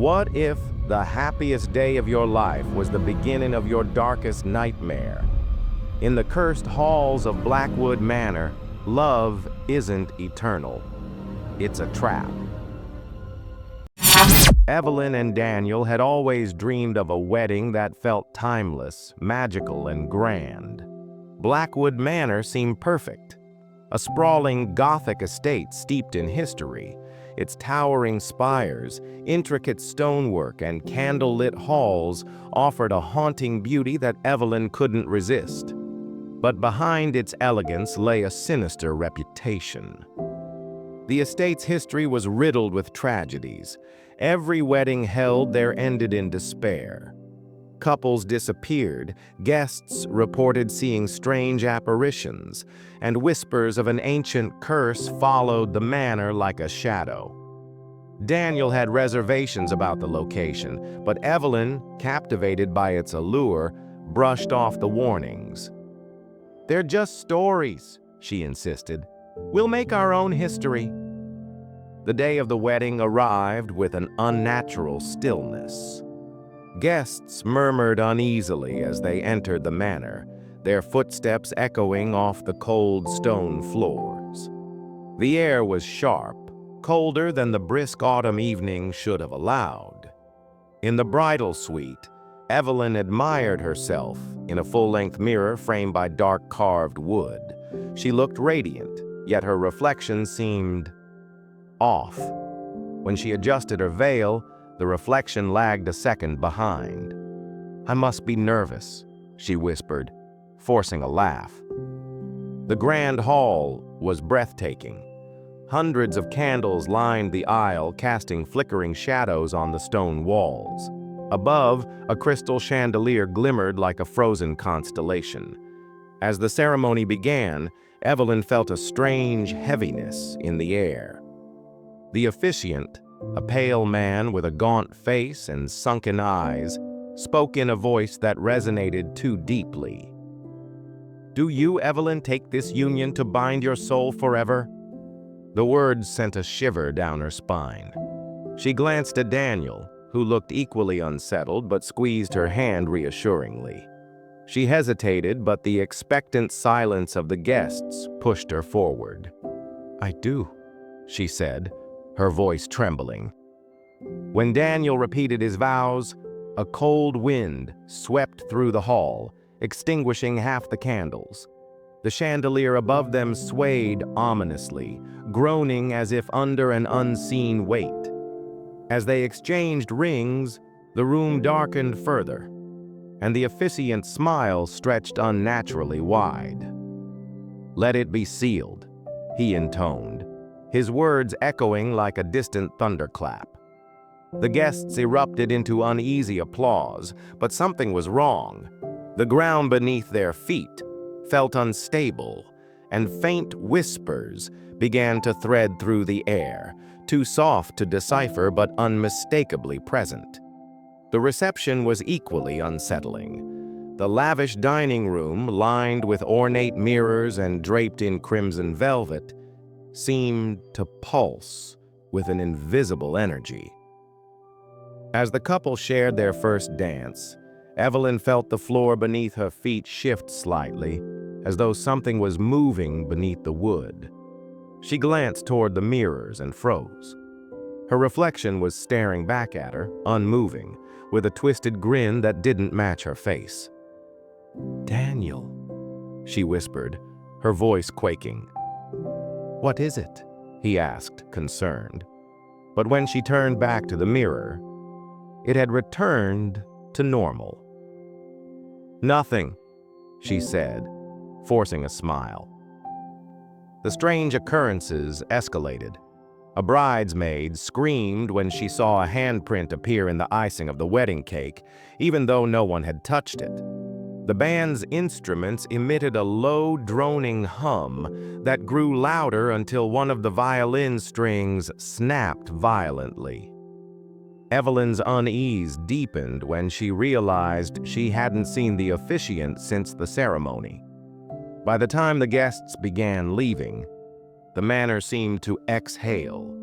What if the happiest day of your life was the beginning of your darkest nightmare? In the cursed halls of Blackwood Manor, love isn't eternal. It's a trap. Evelyn and Daniel had always dreamed of a wedding that felt timeless, magical, and grand. Blackwood Manor seemed perfect. A sprawling Gothic estate steeped in history. Its towering spires, intricate stonework, and candle-lit halls offered a haunting beauty that Evelyn couldn't resist. But behind its elegance lay a sinister reputation. The estate's history was riddled with tragedies. Every wedding held there ended in despair. Couples disappeared, guests reported seeing strange apparitions, and whispers of an ancient curse followed the manor like a shadow. Daniel had reservations about the location, but Evelyn, captivated by its allure, brushed off the warnings. "They're just stories," she insisted. "We'll make our own history." The day of the wedding arrived with an unnatural stillness. Guests murmured uneasily as they entered the manor, their footsteps echoing off the cold stone floors. The air was sharp, colder than the brisk autumn evening should have allowed. In the bridal suite, Evelyn admired herself in a full-length mirror framed by dark carved wood. She looked radiant, yet her reflection seemed off. When she adjusted her veil, the reflection lagged a second behind. "I must be nervous," she whispered, forcing a laugh. The grand hall was breathtaking. Hundreds of candles lined the aisle, casting flickering shadows on the stone walls. Above, a crystal chandelier glimmered like a frozen constellation. As the ceremony began, Evelyn felt a strange heaviness in the air. The officiant, a pale man with a gaunt face and sunken eyes, spoke in a voice that resonated too deeply. "Do you, Evelyn, take this union to bind your soul forever?" The words sent a shiver down her spine. She glanced at Daniel, who looked equally unsettled but squeezed her hand reassuringly. She hesitated, but the expectant silence of the guests pushed her forward. "I do," she said, her voice trembling. When Daniel repeated his vows, a cold wind swept through the hall, extinguishing half the candles. The chandelier above them swayed ominously, groaning as if under an unseen weight. As they exchanged rings, the room darkened further, and the officiant's smile stretched unnaturally wide. "Let it be sealed," he intoned, his words echoing like a distant thunderclap. The guests erupted into uneasy applause, but something was wrong. The ground beneath their feet felt unstable, and faint whispers began to thread through the air, too soft to decipher but unmistakably present. The reception was equally unsettling. The lavish dining room, lined with ornate mirrors and draped in crimson velvet, seemed to pulse with an invisible energy. As the couple shared their first dance, Evelyn felt the floor beneath her feet shift slightly, as though something was moving beneath the wood. She glanced toward the mirrors and froze. Her reflection was staring back at her, unmoving, with a twisted grin that didn't match her face. "Daniel," she whispered, her voice quaking. "What is it?" he asked, concerned. But when she turned back to the mirror, it had returned to normal. "Nothing," she said, forcing a smile. The strange occurrences escalated. A bridesmaid screamed when she saw a handprint appear in the icing of the wedding cake, even though no one had touched it. The band's instruments emitted a low, droning hum that grew louder until one of the violin strings snapped violently. Evelyn's unease deepened when she realized she hadn't seen the officiant since the ceremony. By the time the guests began leaving, the manor seemed to exhale.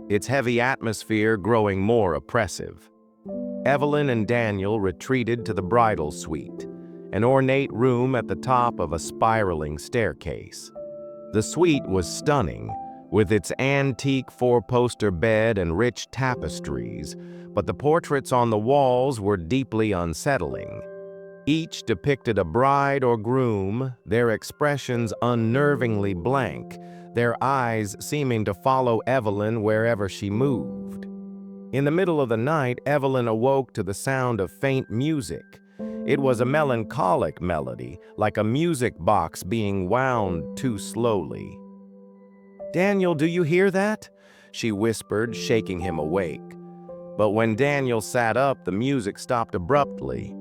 its heavy atmosphere growing more oppressive. Evelyn and Daniel retreated to the bridal suite, an ornate room at the top of a spiraling staircase. The suite was stunning, with its antique four-poster bed and rich tapestries, but the portraits on the walls were deeply unsettling. Each depicted a bride or groom, their expressions unnervingly blank, their eyes seeming to follow Evelyn wherever she moved. In the middle of the night, Evelyn awoke to the sound of faint music. It was a melancholic melody, like a music box being wound too slowly. "Daniel, do you hear that?" she whispered, shaking him awake. But when Daniel sat up, the music stopped abruptly.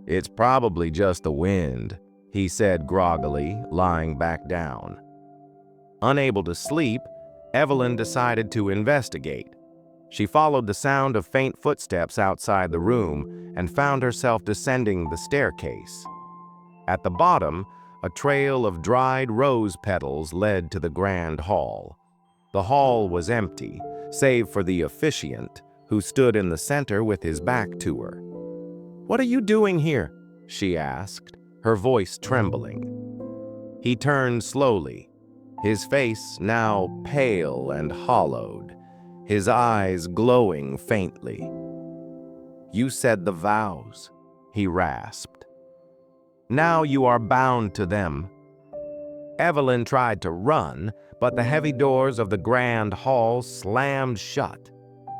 "It's probably just the wind," he said groggily, lying back down. Unable to sleep, Evelyn decided to investigate. She followed the sound of faint footsteps outside the room and found herself descending the staircase. At the bottom, a trail of dried rose petals led to the grand hall. The hall was empty, save for the officiant, who stood in the center with his back to her. "What are you doing here?" she asked, her voice trembling. He turned slowly, his face now pale and hollowed, his eyes glowing faintly. "You said the vows," he rasped. "Now you are bound to them." Evelyn tried to run, but the heavy doors of the grand hall slammed shut,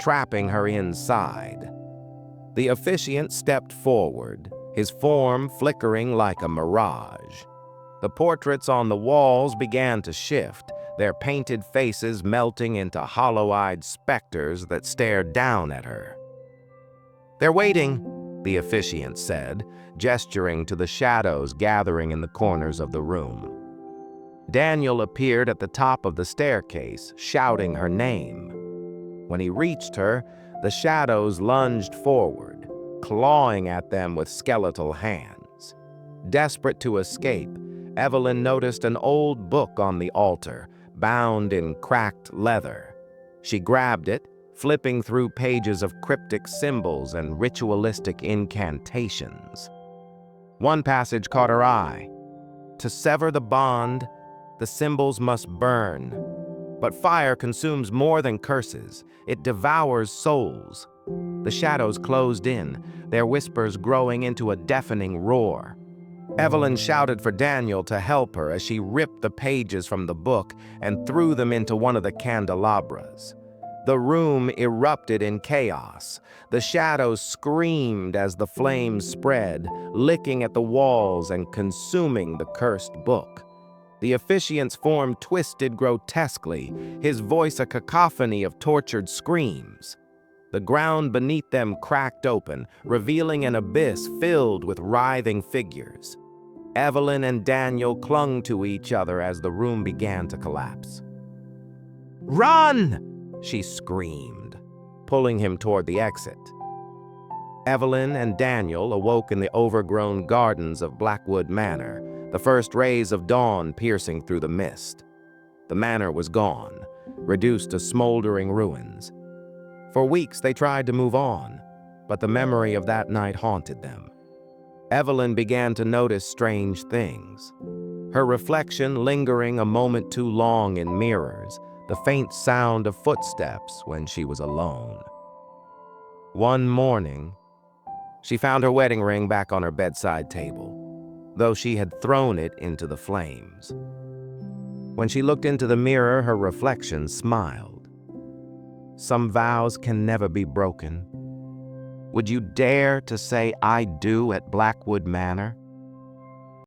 trapping her inside. The officiant stepped forward, his form flickering like a mirage. The portraits on the walls began to shift, their painted faces melting into hollow-eyed specters that stared down at her. "They're waiting," the officiant said, gesturing to the shadows gathering in the corners of the room. Daniel appeared at the top of the staircase, shouting her name. When he reached her, the shadows lunged forward, clawing at them with skeletal hands. Desperate to escape, Evelyn noticed an old book on the altar, bound in cracked leather. She grabbed it, flipping through pages of cryptic symbols and ritualistic incantations. One passage caught her eye. "To sever the bond, the symbols must burn. But fire consumes more than curses. It devours souls." The shadows closed in, their whispers growing into a deafening roar. Evelyn shouted for Daniel to help her as she ripped the pages from the book and threw them into one of the candelabras. The room erupted in chaos. The shadows screamed as the flames spread, licking at the walls and consuming the cursed book. The officiant's form twisted grotesquely, his voice a cacophony of tortured screams. The ground beneath them cracked open, revealing an abyss filled with writhing figures. Evelyn and Daniel clung to each other as the room began to collapse. "Run!" she screamed, pulling him toward the exit. Evelyn and Daniel awoke in the overgrown gardens of Blackwood Manor, the first rays of dawn piercing through the mist. The manor was gone, reduced to smoldering ruins. For weeks they tried to move on, but the memory of that night haunted them. Evelyn began to notice strange things. Her reflection lingering a moment too long in mirrors, the faint sound of footsteps when she was alone. One morning, she found her wedding ring back on her bedside table, though she had thrown it into the flames. When she looked into the mirror, her reflection smiled. Some vows can never be broken. Would you dare to say "I do" at Blackwood Manor?